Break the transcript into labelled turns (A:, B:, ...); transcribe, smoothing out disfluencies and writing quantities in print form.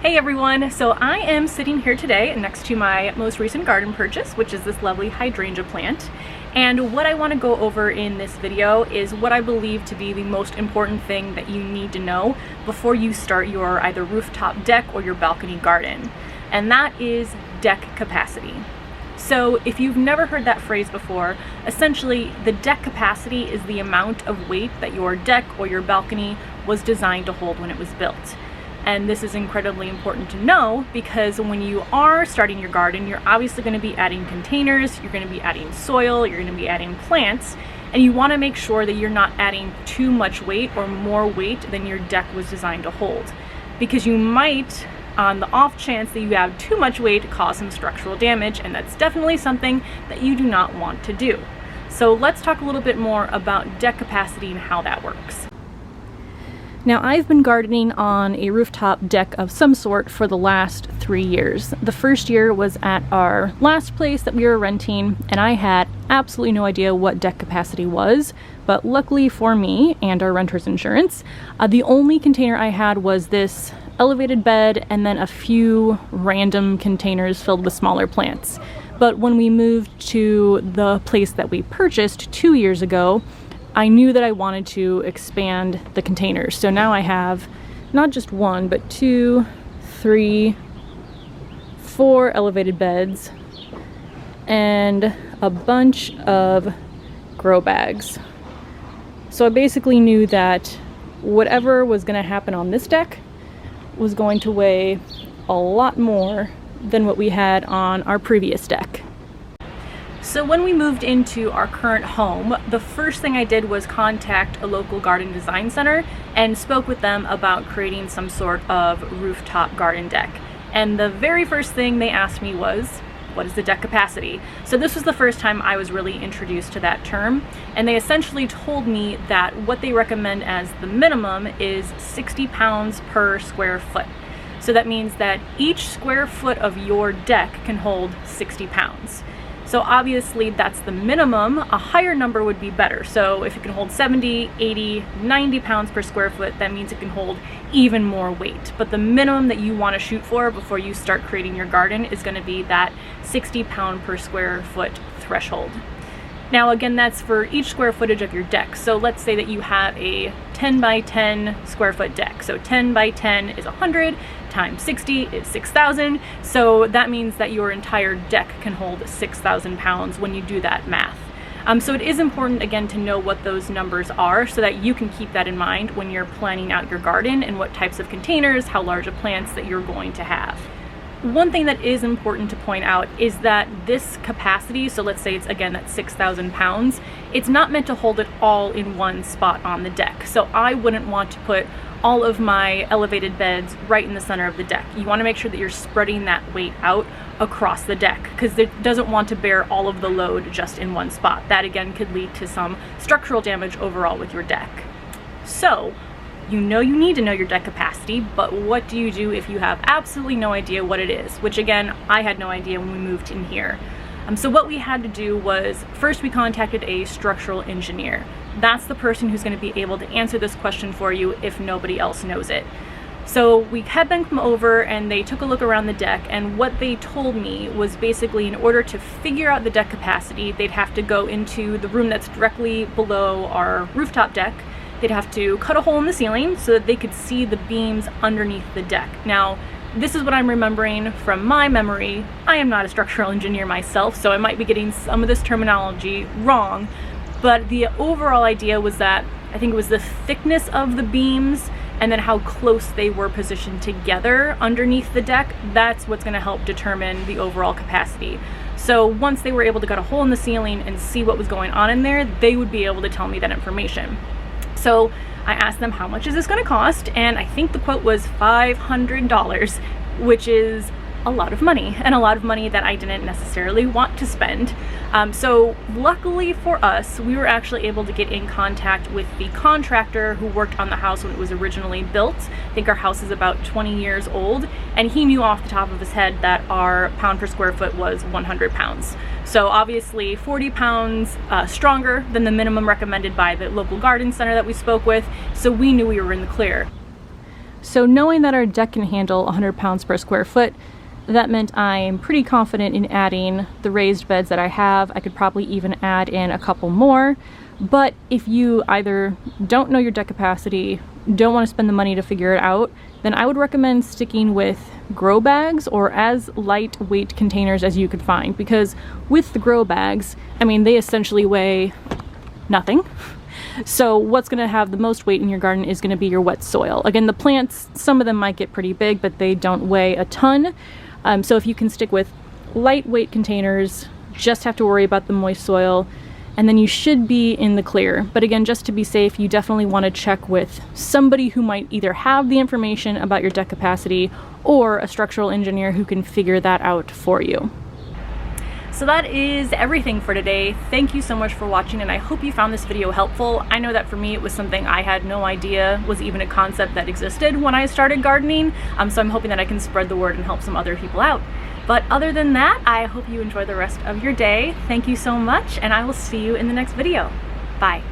A: Hey everyone, so I am sitting here today next to my most recent garden purchase, which is this lovely hydrangea plant. And what I want to go over in this video is what I believe to be the most important thing that you need to know before you start your either rooftop deck or your balcony garden. And that is deck capacity. So if you've never heard that phrase before, essentially the deck capacity is the amount of weight that your deck or your balcony was designed to hold when it was built. And this is incredibly important to know because when you are starting your garden, you're obviously going to be adding containers, you're going to be adding soil, you're going to be adding plants, and you want to make sure that you're not adding too much weight or more weight than your deck was designed to hold. Because you might, on the off chance that you have too much weight, cause some structural damage, and that's definitely something that you do not want to do. So let's talk a little bit more about deck capacity and how that works. Now, I've been gardening on a rooftop deck of some sort for the last 3 years. The first year was at our last place that we were renting, and I had absolutely no idea what deck capacity was, but luckily for me and our renter's insurance, the only container I had was this elevated bed and then a few random containers filled with smaller plants. But when we moved to the place that we purchased 2 years ago, I knew that I wanted to expand the containers. So now I have not just one, but 2, 3, 4 elevated beds and a bunch of grow bags. So I basically knew that whatever was going to happen on this deck was going to weigh a lot more than what we had on our previous deck. So when we moved into our current home, the first thing I did was contact a local garden design center and spoke with them about creating some sort of rooftop garden deck. And the very first thing they asked me was, what is the deck capacity? So this was the first time I was really introduced to that term, and they essentially told me that what they recommend as the minimum is 60 pounds per square foot. So that means that each square foot of your deck can hold 60 pounds. So obviously that's the minimum. A higher number would be better. So if it can hold 70, 80, 90 pounds per square foot, that means it can hold even more weight. But the minimum that you want to shoot for before you start creating your garden is going to be that 60 pound per square foot threshold. Now again, that's for each square footage of your deck. So let's say that you have a 10 by 10 square foot deck. So 10 by 10 is 100 times 60 is 6,000. So that means that your entire deck can hold 6,000 pounds when you do that math. So it is important again to know what those numbers are so that you can keep that in mind when you're planning out your garden and what types of containers, how large of plants that you're going to have. One thing that is important to point out is that this capacity, so let's say it's again that 6,000 pounds, it's not meant to hold it all in one spot on the deck. So I wouldn't want to put all of my elevated beds right in the center of the deck. You want to make sure that you're spreading that weight out across the deck because it doesn't want to bear all of the load just in one spot. That again could lead to some structural damage overall with your deck. So you know you need to know your deck capacity, but what do you do if you have absolutely no idea what it is? Which again, I had no idea when we moved in here. So what we had to do was, first we contacted a structural engineer. That's the person who's going to be able to answer this question for you if nobody else knows it. So we had them come over and they took a look around the deck, and what they told me was basically in order to figure out the deck capacity, they'd have to go into the room that's directly below our rooftop deck. They'd have to cut a hole in the ceiling so that they could see the beams underneath the deck. Now, this is what I'm remembering from my memory. I am not a structural engineer myself, so I might be getting some of this terminology wrong, but the overall idea was that I think it was the thickness of the beams and then how close they were positioned together underneath the deck. That's what's going to help determine the overall capacity. So once they were able to cut a hole in the ceiling and see what was going on in there, they would be able to tell me that information. So I asked them, how much is this going to cost? And I think the quote was $500, which is a lot of money, and a lot of money that I didn't necessarily want to spend. So luckily for us, we were actually able to get in contact with the contractor who worked on the house when it was originally built. I think our house is about 20 years old, and he knew off the top of his head that our pound per square foot was 100 pounds. So obviously 40 pounds stronger than the minimum recommended by the local garden center that we spoke with, so we knew we were in the clear. So knowing that our deck can handle 100 pounds per square foot, that meant I'm pretty confident in adding the raised beds that I have. I could probably even add in a couple more. But if you either don't know your deck capacity, don't want to spend the money to figure it out, then I would recommend sticking with grow bags or as lightweight containers as you could find, because with the grow bags, I mean, they essentially weigh nothing. So what's going to have the most weight in your garden is going to be your wet soil. Again, the plants, some of them might get pretty big, but they don't weigh a ton. So if you can stick with lightweight containers, just have to worry about the moist soil, and then you should be in the clear. But again, just to be safe, you definitely want to check with somebody who might either have the information about your deck capacity or a structural engineer who can figure that out for you. So that is everything for today. Thank you so much for watching, and I hope you found this video helpful. I know that for me it was something I had no idea was even a concept that existed when I started gardening, so I'm hoping that I can spread the word and help some other people out. But other than that, I hope you enjoy the rest of your day. Thank you so much, and I will see you in the next video. Bye.